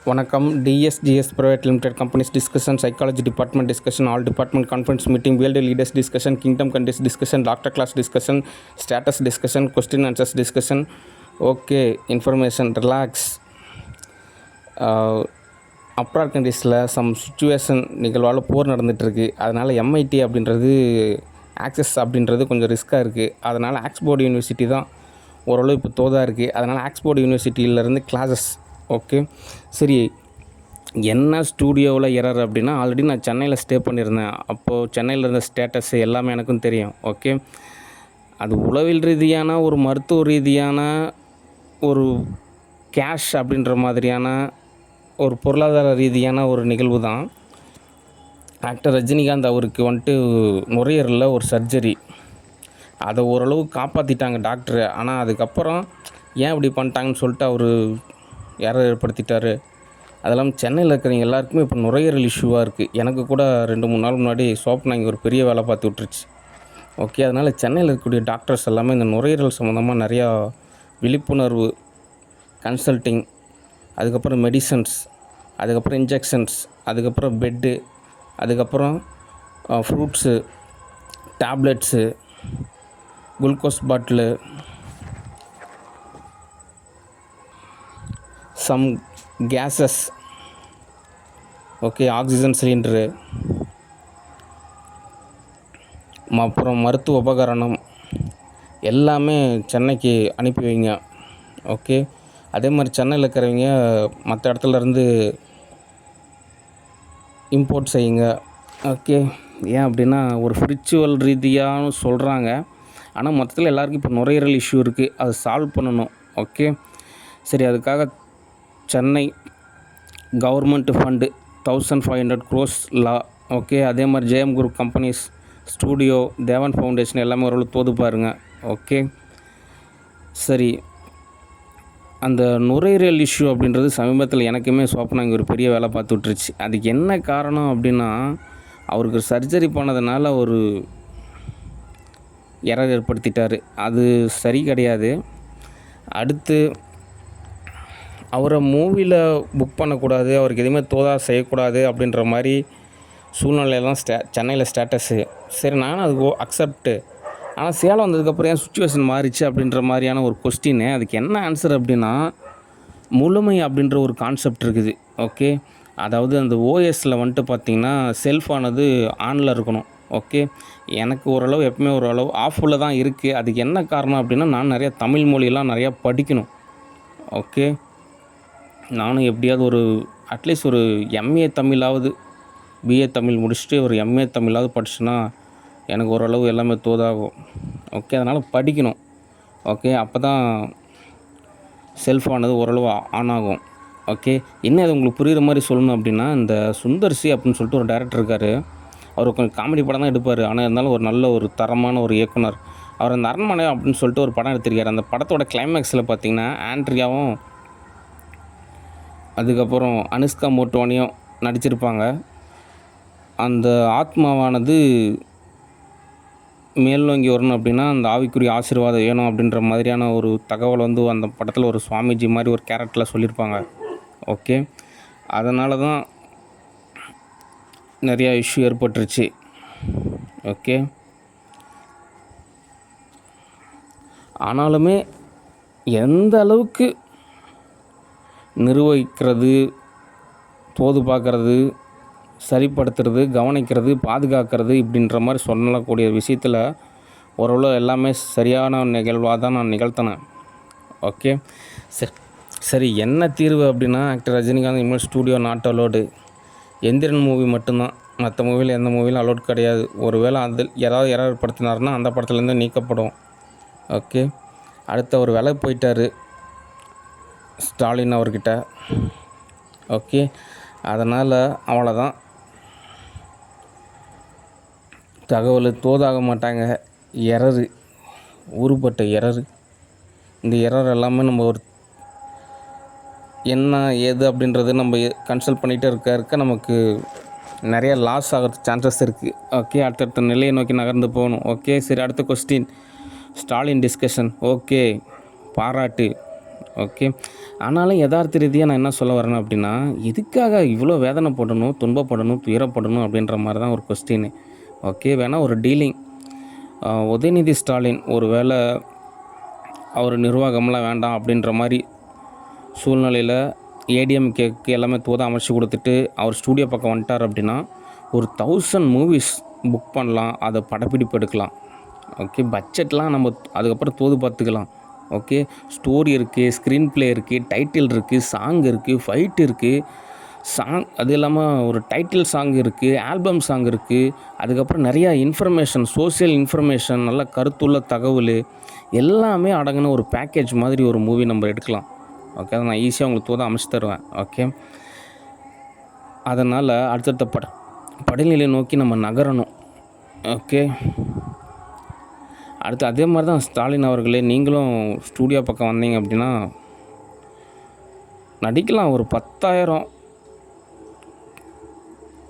வணக்கம். TSGS private limited companies discussion, psychology department discussion, all department conference meeting, world leaders discussion, kingdom countries discussion, doctor class discussion, status discussion, question answers discussion. Okay, information, relax. Abroad கண்ட்ரீஸில் some situation நிகழ்வால் போர் நடந்துகிட்ருக்கு. அதனால் MIT அப்படின்றது, access அப்படின்றது கொஞ்சம் ரிஸ்க்காக இருக்குது. அதனால் ஆக்ஸ்போர்ட் யூனிவர்சிட்டி தான் ஓரளவு இப்போ தோதாக இருக்குது. அதனால் ஆக்ஸ்போர்ட் யூனிவர்சிட்டியிலேருந்து கிளாஸஸ். ஓகே, சரி. என்ன ஸ்டூடியோவில் எரர் அப்படின்னா, ஆல்ரெடி நான் சென்னையில் ஸ்டே பண்ணியிருந்தேன். அப்போது சென்னையில் இருந்த ஸ்டேட்டஸ் எல்லாமே எனக்கும் தெரியும். ஓகே, அது உளவியல் ரீதியான, ஒரு மருத்துவ ரீதியான, ஒரு கேஷ் அப்படின்ற மாதிரியான, ஒரு பொருளாதார ரீதியான ஒரு நிகழ்வு தான். ஆக்டர் ரஜினிகாந்த் அவருக்கு வந்துட்டு நுரையீரலில் ஒரு சர்ஜரி. அதை ஓரளவு காப்பாற்றிட்டாங்க டாக்டரு. ஆனால் அதுக்கப்புறம் ஏன் இப்படி பண்ணிட்டாங்கன்னு சொல்லிட்டு அவர் யாரை ஏற்படுத்திட்டார். அதெல்லாம் சென்னையில் இருக்கிறவங்க எல்லாருக்குமே இப்போ நுரையீரல் இஷ்யூவாக இருக்குது. எனக்கு கூட 2-3 நாள் முன்னாடி சோப்னா இங்கே ஒரு பெரிய வேலை பார்த்து விட்டுருச்சு. ஓகே, அதனால் சென்னையில் இருக்கக்கூடிய டாக்டர்ஸ் எல்லாமே இந்த நுரையீரல் சம்மந்தமாக நிறையா விழிப்புணர்வு, கன்சல்ட்டிங், அதுக்கப்புறம் மெடிசன்ஸ், அதுக்கப்புறம் இன்ஜெக்ஷன்ஸ், அதுக்கப்புறம் பெட்டு, அதுக்கப்புறம் fruits, tablets, glucose bottle, some cases, okay, oxygen cylinder, அப்புறம் மருத்துவ உபகரணம் எல்லாமே சென்னைக்கு அனுப்பி வைங்க. ஓகே, அதே மாதிரி சென்னையில் இருக்கிறவங்க மற்ற இடத்துலேருந்து இம்போர்ட் செய்யுங்க. ஓகே, ஏன் அப்படின்னா ஒரு ஸ்பிரிச்சுவல் ரீதியாக சொல்கிறாங்க. ஆனால் மொத்தத்தில் எல்லாருக்கும் இப்போ நுரையீரல் இஷ்யூ இருக்குது. அதை சால்வ் பண்ணணும். ஓகே, சரி. அதுக்காக சென்னை கவர்மெண்ட் ஃபண்டு 1500 crores லா. ஓகே, அதே மாதிரி ஜேஎம் குரூப் கம்பெனிஸ், ஸ்டூடியோ, தேவன் ஃபவுண்டேஷன் எல்லாமே ஓரளவு தோது பாருங்க. ஓகே, சரி. அந்த நுரையீரல் இஷ்யூ அப்படின்றது சமீபத்தில் எனக்குமே சோப்பனா இங்கே ஒரு பெரிய வேலை பார்த்து விட்டுருச்சு. அதுக்கு என்ன காரணம் அப்படின்னா, அவருக்கு சர்ஜரி பண்ணதுனால ஒரு எரர் ஏற்படுத்திட்டார். அது சரி கிடையாது. அடுத்து அவரை மூவியில் புக் பண்ணக்கூடாது, அவருக்கு எதுவுமே தோதா செய்யக்கூடாது அப்படின்ற மாதிரி சூழ்நிலையெல்லாம் சென்னையில் ஸ்டேட்டஸு. சரி, நானும் அதுக்கு அக்செப்ட்டு. ஆனால் சேலம் வந்ததுக்கப்புறம் ஏன் சுச்சுவேஷன் மாறிச்சு அப்படின்ற மாதிரியான ஒரு கொஸ்டின்னு. அதுக்கு என்ன ஆன்சர் அப்படின்னா, முழுமை அப்படின்ற ஒரு கான்செப்ட் இருக்குது. ஓகே, அதாவது அந்த ஓஎஸில் வந்துட்டு பார்த்திங்கன்னா செல்ஃபானது ஆனில் இருக்கணும். ஓகே, எனக்கு ஓரளவு எப்பவுமே ஓரளவு ஆஃபில் தான் இருக்குது. அதுக்கு என்ன காரணம் அப்படின்னா, நான் நிறையா தமிழ் மொழியெல்லாம் நிறையா படிக்கணும். ஓகே, நானும் எப்படியாவது ஒரு அட்லீஸ்ட் ஒரு எம்ஏ தமிழாவது, பிஏ தமிழ் முடிச்சுட்டு ஒரு எம்ஏ தமிழாவது படிச்சுன்னா எனக்கு ஓரளவு எல்லாமே தோதாகும். ஓகே, அதனால் படிக்கணும். ஓகே, அப்போ தான் செல்ஃபானது ஓரளவு ஆன் ஆகும். ஓகே, இன்னும் அது உங்களுக்கு புரிகிற மாதிரி சொல்லணும் அப்படின்னா, இந்த சுந்தர்சி அப்படின்னு சொல்லிட்டு ஒரு டைரக்டர் இருக்கார். அவர் கொஞ்சம் காமெடி படம் தான் எடுப்பார். ஆனால் இருந்தாலும் ஒரு நல்ல ஒரு தரமான ஒரு இயக்குனர். அவர் அந்த அரண்மனை அப்படின்னு சொல்லிட்டு ஒரு படம் எடுத்திருக்காரு. அந்த படத்தோட கிளைமேக்ஸில் பார்த்திங்கன்னா ஆண்ட்ரியாவும் அதுக்கப்புறம் அனுஷ்கா மோட்வானியும் நடிச்சிருப்பாங்க. அந்த ஆத்மாவானது மேல் நோங்கி வரணும் அப்படின்னா அந்த ஆவிக்குரிய ஆசீர்வாதம் வேணும் அப்படின்ற மாதிரியான ஒரு தகவல் வந்து அந்த படத்தில் ஒரு சுவாமிஜி மாதிரி ஒரு கேரக்டரில் சொல்லியிருப்பாங்க. ஓகே, அதனால தான் நிறையா இஷ்யூ ஏற்பட்டுருச்சு. ஓகே, ஆனாலுமே எந்த அளவுக்கு நிர்வகிக்கிறது, தோது பார்க்குறது, சரிப்படுத்துறது, கவனிக்கிறது, பாதுகாக்கிறது இப்படின்ற மாதிரி சொல்லக்கூடிய விஷயத்தில் ஓரளவு எல்லாமே சரியான நிகழ்வாக தான் நான் நிகழ்த்தினேன். ஓகே, சரி. என்ன தீர்வு அப்படின்னா, ஆக்டர் ரஜினிகாந்த் இனிமேல் studio not allowed. Enthiran movie மட்டும்தான், மற்ற மூவியில் எந்த மூவிலும் அலோட் கிடையாது. ஒருவேளை அதில் யாராவது ஏற்படுத்தினார்னா அந்த படத்துலேருந்து நீக்கப்படும். ஓகே, அடுத்து அவர் வேலை போயிட்டார் ஸ்டாலின் அவர்கிட்ட. ஓகே, அதனால் அவ்வளோதான். தகவல் தோதாக மாட்டாங்க. எரரு, ஊறுபட்ட எரரு. இந்த எரர் எல்லாமே நம்ம ஒரு என்ன ஏது அப்படின்றது நம்ம கன்சல்ட் பண்ணிகிட்டே இருக்க நமக்கு நிறைய லாஸ் ஆகிறதுக்கு சான்சஸ் இருக்குது. ஓகே, அடுத்தடுத்த நிலையை நோக்கி நகர்ந்து போகணும். ஓகே, சரி. அடுத்த கொஸ்டின், ஸ்டாலின் டிஸ்கஷன். ஓகே, பாராட்டு. ஓகே. ஆனாலும் எதார்த்த ரீதியா நான் என்ன சொல்ல வரேன் அப்படின்னா, எதுக்காக இவ்வளோ வேதனைப்படணும், துன்பப்படணும், துயரப்படணும் அப்படின்ற மாரி தான் ஒரு கொஸ்டினு. ஓகே. வேணா ஒரு டீலிங் உதயநிதி ஸ்டாலின் ஒரு வேளை அவர் நிர்வாகம்லாம் வேண்டாம் அப்படின்ற மாரி சூழ்நிலையில் ஏடிஎம்கேக்கு எல்லாமே தோதா அமைச்சு கொடுத்துட்டு அவர் ஸ்டூடியோ பக்கம் வந்துட்டார் அப்படின்னா, ஒரு 1000 மூவிஸ் புக் பண்ணலாம். அதை படப்பிடிப்பு எடுக்கலாம். ஓகே. பட்ஜெட்லாம் நம்ம அதுக்கப்புறம் தோது பார்த்துக்கலாம். ஓகே. ஸ்டோரி இருக்குது, ஸ்க்ரீன் ப்ளே இருக்குது, டைட்டில் இருக்குது, சாங் இருக்குது, ஃபைட் இருக்குது, அது இல்லாமல் ஒரு டைட்டில் சாங் இருக்குது, ஆல்பம் சாங் இருக்குது. அதுக்கப்புறம் நிறையா இன்ஃபர்மேஷன், சோஷியல் இன்ஃபர்மேஷன், நல்ல கருத்துள்ள தகவல் எல்லாமே அடங்கின ஒரு பேக்கேஜ் மாதிரி ஒரு மூவி நம்ம எடுக்கலாம். ஓகே. அதை நான் ஈஸியாக உங்களுக்கு தோத அமைச்சு தருவேன். ஓகே. அதனால் அடுத்தடுத்த படிநிலை நோக்கி நம்ம நகரணும். ஓகே. அடுத்து அதே மாதிரி தான் ஸ்டாலின் அவர்களே, நீங்களும் ஸ்டூடியோ பக்கம் வந்தீங்க அப்படின்னா நடிக்கலாம். ஒரு 10,000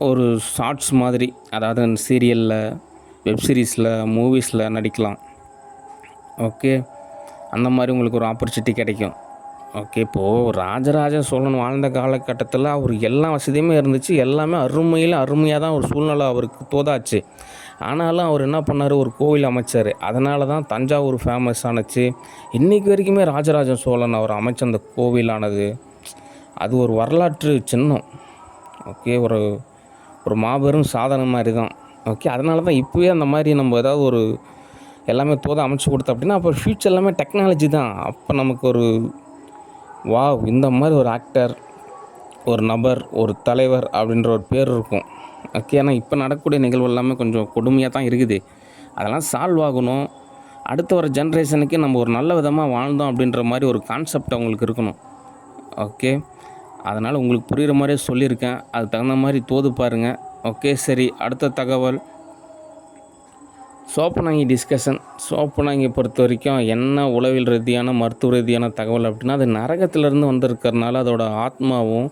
ஒரு ஷார்ட்ஸ் மாதிரி, அதாவது சீரியலில், வெப் சீரிஸில், மூவிஸில் நடிக்கலாம். ஓகே. அந்த மாதிரி உங்களுக்கு ஒரு ஆப்பர்ச்சுனிட்டி கிடைக்கும். ஓகே. இப்போது ராஜராஜ சோழன் வாழ்ந்த காலகட்டத்தில் அவர் எல்லா வசதியுமே இருந்துச்சு. எல்லாமே அருமையாக தான் ஒரு சூழ்நிலை அவருக்கு தோதாச்சு. ஆனாலும் அவர் என்ன பண்ணார், ஒரு கோவில் அமைச்சார். அதனால தான் தஞ்சாவூர் ஃபேமஸ் ஆனுச்சு. இன்றைக்கி வரைக்குமே ராஜராஜ சோழன் அவர் அமைச்ச அந்த கோவிலானது அது ஒரு வரலாற்று சின்னம். ஓகே. ஒரு மாபெரும் சாதனை மாதிரி தான். ஓகே. அதனால தான் இப்போவே அந்த மாதிரி நம்ம ஏதாவது ஒரு எல்லாமே தோதா அமைச்சு கொடுத்தோம் அப்படின்னா, அப்போ ஃப்யூச்சர் எல்லாமே டெக்னாலஜி தான். அப்போ நமக்கு ஒரு இந்த மாதிரி ஒரு ஆக்டர், ஒரு நபர், ஒரு தலைவர் அப்படின்ற ஒரு பேர் இருக்கும். ஓகே. ஏன்னா இப்போ நடக்கக்கூடிய நிகழ்வு எல்லாமே கொஞ்சம் கொடுமையாக தான் இருக்குது. அதெல்லாம் சால்வ் ஆகணும். அடுத்து வர ஜென்ரேஷனுக்கு நம்ம ஒரு நல்ல விதமாக வாழ்ந்தோம் அப்படின்ற மாதிரி ஒரு கான்செப்ட் அவங்களுக்கு இருக்கணும். ஓகே. அதனால் உங்களுக்கு புரிகிற மாதிரியே சொல்லியிருக்கேன். அதுக்கு தகுந்த மாதிரி தோது பாருங்கள். ஓகே. சரி, அடுத்த தகவல் சோப்பனாங்கி டிஸ்கஷன். சோப்பனாங்கி பொறுத்த வரைக்கும் என்ன உளவியல் ரீதியான, மருத்துவ ரீதியான தகவல் அப்படின்னா, அது நரகத்திலேருந்து வந்திருக்கிறதுனால அதோட ஆத்மாவும்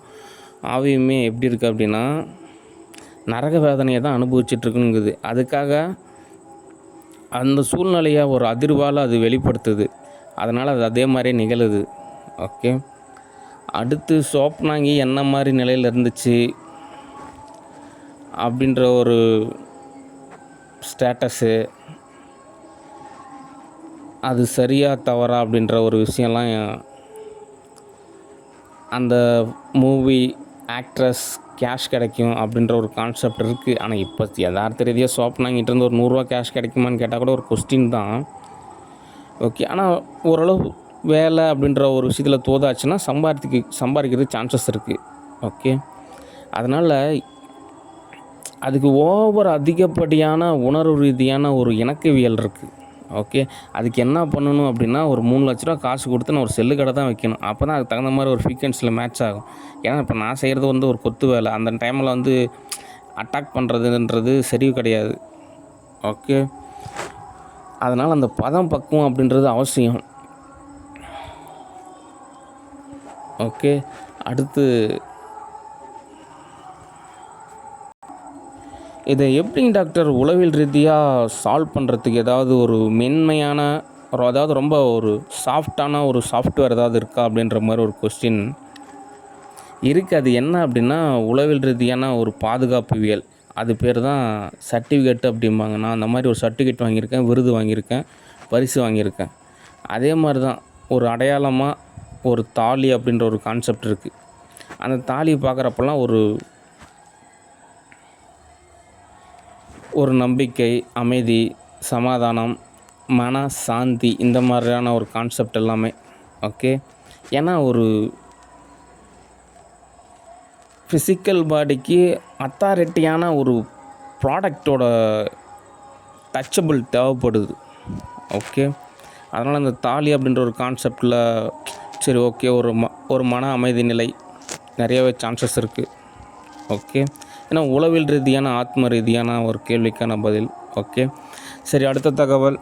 ஆவியுமே எப்படி இருக்குது அப்படின்னா, நரக வேதனையை தான் அனுபவிச்சிட்ருக்குங்குது. அதுக்காக அந்த சூழ்நிலையை ஒரு அதிர்வால் அது வெளிப்படுத்துது. அதனால் அது அதே மாதிரியே நிகழுது. ஓகே. அடுத்து சோப்பனாங்கி என்ன மாதிரி நிலையில் இருந்துச்சு அப்படின்ற ஒரு ஸ்டேட்டஸு, அது சரியா தவறா அப்படின்ற ஒரு விஷயம்லாம் அந்த மூவி ஆக்ட்ரஸ் கேஷ் கிடைக்கும் அப்படின்ற ஒரு கான்செப்ட் இருக்குது. ஆனால் இப்போ யதார்த்த ரீதியாக சோப்பனாங்கிட்டேருந்து ஒரு 100 ரூபா கேஷ் கிடைக்குமான்னு கேட்டால் கூட ஒரு கொஸ்டின் தான். ஓகே. ஆனால் ஓரளவு வேலை அப்படின்ற ஒரு விஷயத்தில் தோதாச்சுன்னா சம்பாதிக்கிறதுக்கு சான்சஸ் இருக்குது. ஓகே. அதனால் அதுக்கு அதிகப்படியான உணர்வு ரீதியான ஒரு இணக்கவியல் இருக்குது. ஓகே. அதுக்கு என்ன பண்ணணும் அப்படின்னா, ஒரு 3 லட்ச ரூபா காசு கொடுத்து நான் ஒரு செல்லு கடை தான் வைக்கணும். அப்போ தான் அதுக்கு தகுந்த மாதிரி ஒரு ஃப்ரீக்வன்சியில் மேட்ச் ஆகும். ஏன்னா இப்போ நான் செய்கிறது ஒரு கொத்து வேலை. அந்த டைமில் அட்டாக் பண்ணுறதுன்றது சரி கிடையாது. ஓகே. அதனால் அந்த பக்குவம் அப்படின்றது அவசியம். ஓகே. அடுத்து இதை எப்படிங்க டாக்டர் உளவியல் ரீதியாக சால்வ் பண்ணுறதுக்கு ஏதாவது ஒரு மென்மையான அதாவது ரொம்ப ஒரு சாஃப்டான ஒரு சாஃப்ட்வேர் ஏதாவது இருக்கா அப்படின்ற மாதிரி ஒரு கொஸ்டின் இருக்குது. அது என்ன அப்படின்னா, உளவியல் ரீதியான ஒரு பாதுகாப்புவியல். அது பேர் தான் சர்டிஃபிகேட் அப்படிம்பாங்க. நான் அந்த மாதிரி ஒரு சர்டிஃபிகேட் வாங்கியிருக்கேன், விருது வாங்கியிருக்கேன், பரிசு வாங்கியிருக்கேன். அதே மாதிரி தான் ஒரு அடையாளமாக ஒரு தாலி அப்படின்ற ஒரு கான்செப்ட் இருக்குது. அந்த தாலியை பார்க்குறப்பெல்லாம் ஒரு நம்பிக்கை, அமைதி, சமாதானம், மன சாந்தி, இந்த மாதிரியான ஒரு கான்செப்ட் எல்லாமே. ஓகே. ஏன்னா ஒரு ஃபிசிக்கல் பாடிக்கு அத்தாரிட்டியான ஒரு ப்ராடக்டோட டச்சபிள் தேவைப்படுது. ஓகே. அதனால் அந்த தாலி அப்படின்ற ஒரு கான்செப்டில் சரி ஓகே, ஒரு மன அமைதி நிலை நிறையவே சான்சஸ் இருக்குது. ஓகே. ஏன்னா உளவியல் ரீதியான, ஆத்ம ரீதியான ஒரு கேள்விக்கான பதில். ஓகே. சரி, அடுத்த தகவல்